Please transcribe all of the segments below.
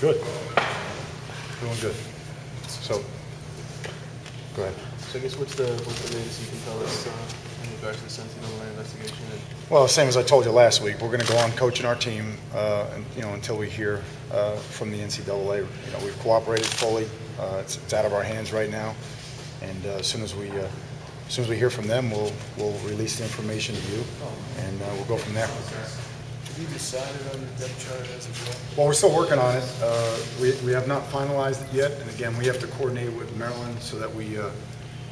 Good. Doing good. So, go ahead. So I guess what's the latest you can tell us in regards to the NCAA investigation? Well, same as I told you last week, we're going to go on coaching our team, until we hear from the NCAA. We've cooperated fully. It's out of our hands right now, and as soon as we hear from them, we'll release the information to you, and we'll go from there. Have you decided on the depth chart as of yet? Well, we're still working on it. We have not finalized it yet, and again, we have to coordinate with Maryland so that we.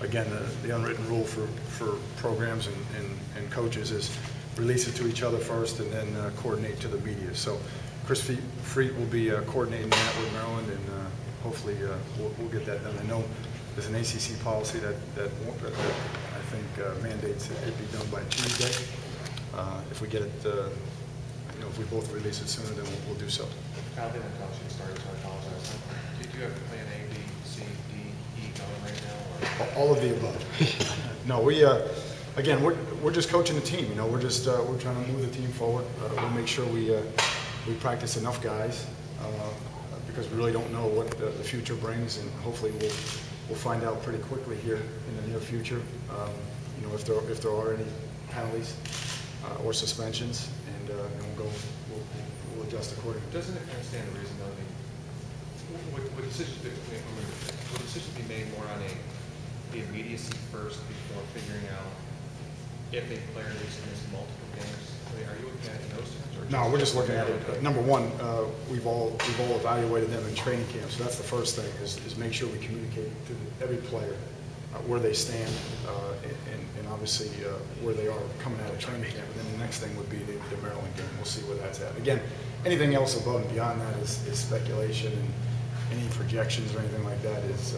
Again, the unwritten rule for programs and coaches is release it to each other first and then coordinate to the media. So Chris Freet will be coordinating that with Maryland, and hopefully we'll get that done. I know there's an ACC policy that I think mandates it be done by Tuesday. If we get it, if we both release it sooner, then we'll do so. Kyle, they didn't tell us you started, so I apologize. Did you have plan A, B, C, D, E going right now? All of the above. No, again, we're just coaching the team. We're just we're trying to move the team forward. We'll make sure we practice enough guys because we really don't know what the future brings, and hopefully we'll find out pretty quickly here in the near future. If there are any penalties or suspensions, and we'll adjust accordingly. Doesn't it understand the reason though? Would decisions be made more on the immediacy first before figuring out if a player needs to miss multiple games? Are you looking at it in those terms? Or No, we're just looking at it. Number one, we've all evaluated them in training camp, so that's the first thing is make sure we communicate to every player where they stand and obviously where they are coming out of training camp. And then the next thing would be the Maryland game. We'll see where that's at. Again, anything else above and beyond that is speculation, and any projections or anything like that is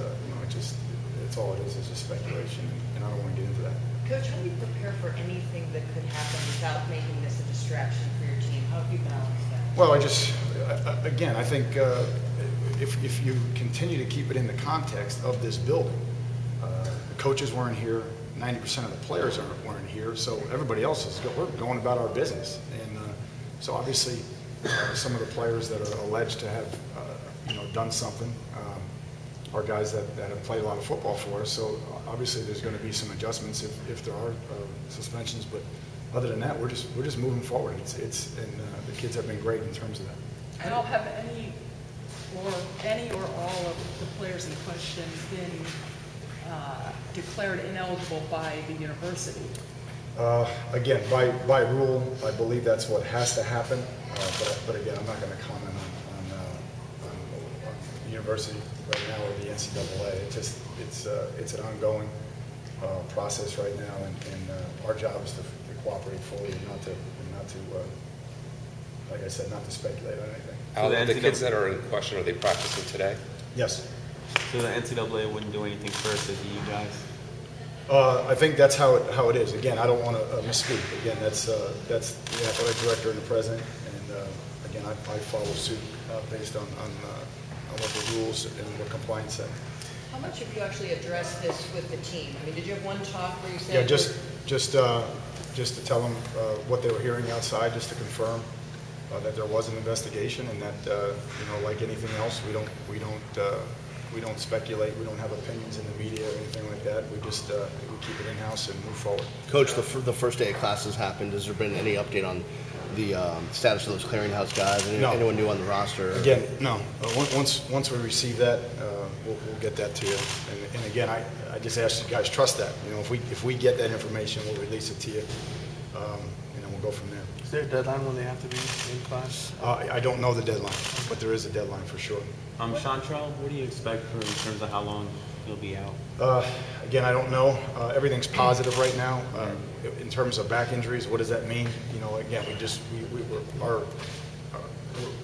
it's all it is just speculation, and I don't want to get into that. Coach, how do you prepare for anything that could happen without making this a distraction for your team? How have you balanced that? Well, I think if you continue to keep it in the context of this building, the coaches weren't here, 90% of the players weren't here, so everybody else we're going about our business. And so obviously some of the players that are alleged to have done something are guys that have played a lot of football for us, so obviously there's going to be some adjustments if there are suspensions, but other than that, we're just moving forward. The kids have been great in terms of that. And have any or all of the players in question been declared ineligible by the university? Again, by rule, I believe that's what has to happen, but again, I'm not going to comment on the university right now or the NCAA. It's an ongoing process right now, and our job is to cooperate fully and not to like I said, not to speculate on anything. Al, the kids that are in question, are they practicing today? Yes. So the NCAA wouldn't do anything first, as you guys? I think that's how it is. Again, I don't want to misspeak. Again, that's the athletic director and the president, and again, I follow suit based on what the rules and what compliance say. How much have you actually addressed this with the team? I mean, did you have one talk where you said? Yeah, just to tell them what they were hearing outside, just to confirm that there was an investigation, and that like anything else, we don't speculate. We don't have opinions in the media or anything like that. We just we keep it in house and move forward. Coach, the first day of classes happened. Has there been any update on the status of those clearinghouse guys? No. Anyone new on the roster? Again, no. Once we receive that, we'll get that to you. And again, I just ask you guys trust that. If we get that information, we'll release it to you, and then we'll go from there. Is there a deadline when they have to be in class? I don't know the deadline, but there is a deadline for sure. Chantrell, what do you expect in terms of how long he'll be out? Again, I don't know. Everything's positive right now. In terms of back injuries, what does that mean? Again,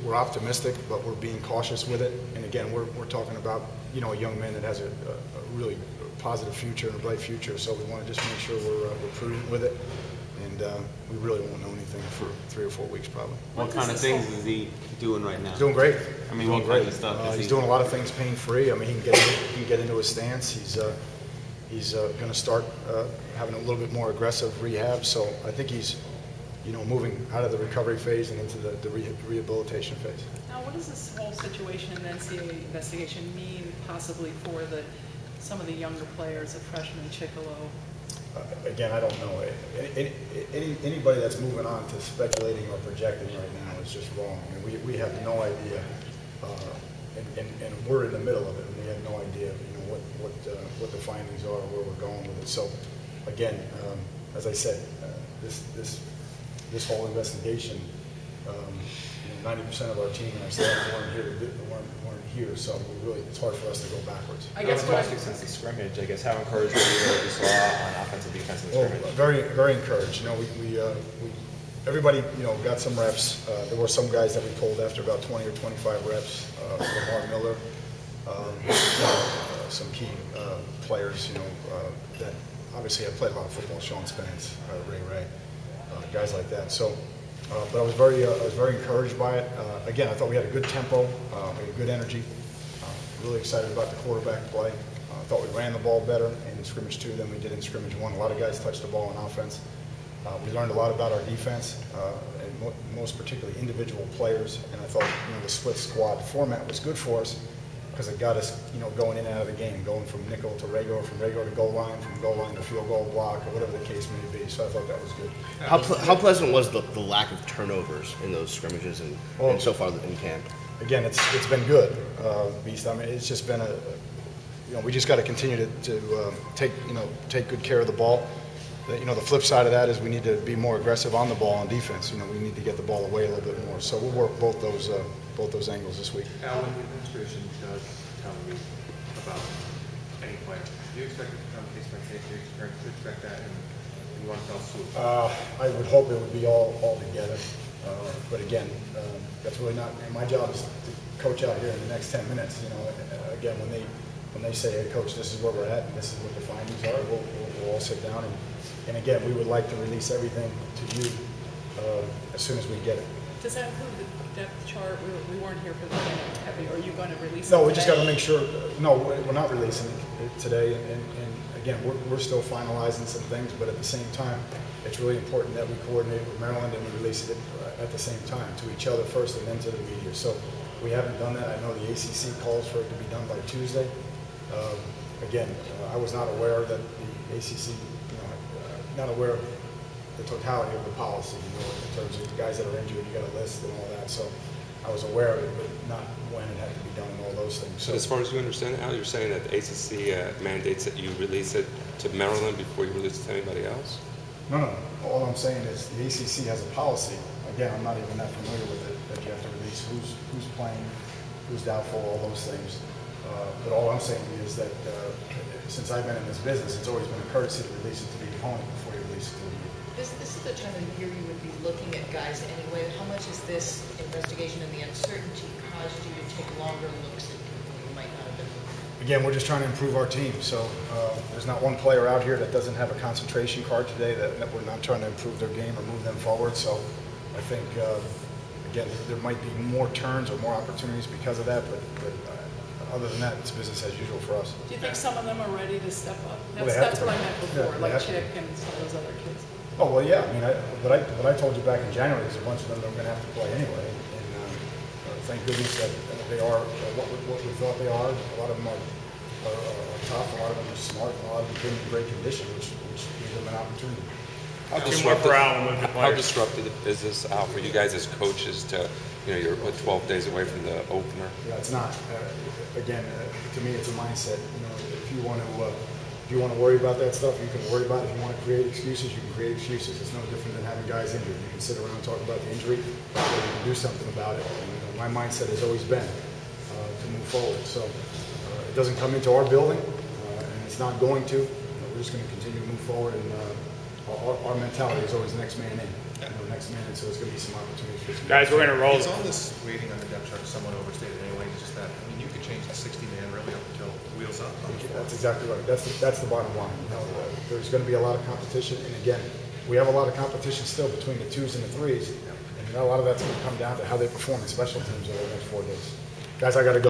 we're optimistic, but we're being cautious with it. And again, we're talking about a young man that has a really positive future and a bright future. So we want to just make sure we're prudent with it. And we really won't know anything for 3 or 4 weeks probably. What kind of things is he doing right now? He's doing great. I mean, what kind of stuff? He's doing a lot of things pain-free. I mean, he can get into his stance. He's going to start having a little bit more aggressive rehab. So I think he's moving out of the recovery phase and into the rehabilitation phase. Now, what does this whole situation in the NCAA investigation mean possibly for some of the younger players, the freshman Chicolo? Again, I don't know. Anybody that's moving on to speculating or projecting right now is just wrong. I mean, we have no idea, and we're in the middle of it, and we have no idea, what the findings are, where we're going with it. So, again, as I said, this whole investigation, 90% of our team and our staff weren't here, so it's hard for us to go backwards. I guess what since the scrimmage, I guess, how encouraged were you with what you saw on offensive, defensive scrimmage? Very, very encouraged. Everybody, got some reps. There were some guys that we pulled after about 20 or 25 reps. Lamar Miller, some key players, that obviously have played a lot of football. Sean Spence, Ray, guys like that. So, but I was very encouraged by it. Again, I thought we had a good tempo, we had good energy. Really excited about the quarterback play. I thought we ran the ball better in scrimmage 2 than we did in scrimmage 1. A lot of guys touched the ball on offense. We learned a lot about our defense, and most particularly individual players. And I thought, the split squad format was good for us because it got us, going in and out of the game, going from nickel to Rego, from Rego to goal line, from goal line to field goal block, or whatever the case may be. So I thought that was good. How pleasant was the lack of turnovers in those scrimmages and so far in camp? Again, it's been good, Beast. I mean, it's just been we just got to continue to take good care of the ball. The flip side of that is we need to be more aggressive on the ball on defense. We need to get the ball away a little bit more. So we'll work both those angles this week. Al, when the administration does tell you about any player, do you expect it to come case by case? Do you expect that, and you want to tell Sue? I would hope it would be all together. But again, that's really not. And my job is to coach out here in the next 10 minutes. Again, when they say, "Hey, coach, this is where we're at, and this is what the findings are," we'll all sit down and again, we would like to release everything to you as soon as we get it. Does that include the depth chart? We weren't here for the game. Are you going to release it No, we today? just got to make sure. No, we're not releasing it today. And again, we're still finalizing some things, but at the same time, it's really important that we coordinate with Maryland and we release it at the same time to each other first and then to the media. So we haven't done that. I know the ACC calls for it to be done by Tuesday. Again, I was not aware that the ACC. Not aware of the totality of the policy, in terms of the guys that are injured, you got a list and all that. So I was aware of it, but not when it had to be done and all those things. So As far as you understand, Al, you're saying that the ACC mandates that you release it to Maryland before you release it to anybody else? No. All I'm saying is the ACC has a policy. Again, I'm not even that familiar with it, that you have to release who's playing, who's doubtful, all those things. But all I'm saying is that since I've been in this business, it's always been a courtesy to release it to the opponent before you release it to the media. This is the time of year you would be looking at guys anyway. How much has this investigation and the uncertainty caused you to take longer looks at people you might not have been looking at? Again, we're just trying to improve our team. So there's not one player out here that doesn't have a concentration card today that we're not trying to improve their game or move them forward. So I think, again, there might be more turns or more opportunities because of that, but other than that, it's business as usual for us. Do you think some of them are ready to step up? Well, that's what I meant before, they like have to. Chick and some of those other kids. Oh, well, yeah. I mean, what I told you back in January is a bunch of them are going to have to play anyway. And thank goodness that they are what we thought they are. A lot of them are tough. A lot of them are smart. A lot of them are in great condition, which gives them an opportunity. How disruptive is this, Al, for you guys as coaches to, you're 12 days away from the opener? Yeah, it's not. Again, to me, it's a mindset. If you want to worry about that stuff, you can worry about it. If you want to create excuses, you can create excuses. It's no different than having guys injured. You can sit around and talk about the injury, or you can do something about it. And, my mindset has always been to move forward. So it doesn't come into our building, and it's not going to. We're just going to continue to move forward, and our mentality is always next man in. Next man in, so there's going to be some opportunities for some guys. We're going to roll. It's on this waiting on the depth chart somewhat overstated anyway. It's just that, you could change the 60-man really up until wheels up. That's exactly right. That's the bottom line. There's going to be a lot of competition, and again, we have a lot of competition still between the 2s and the 3s, and a lot of that's going to come down to how they perform in special teams over the next 4 days. Guys, I got to go.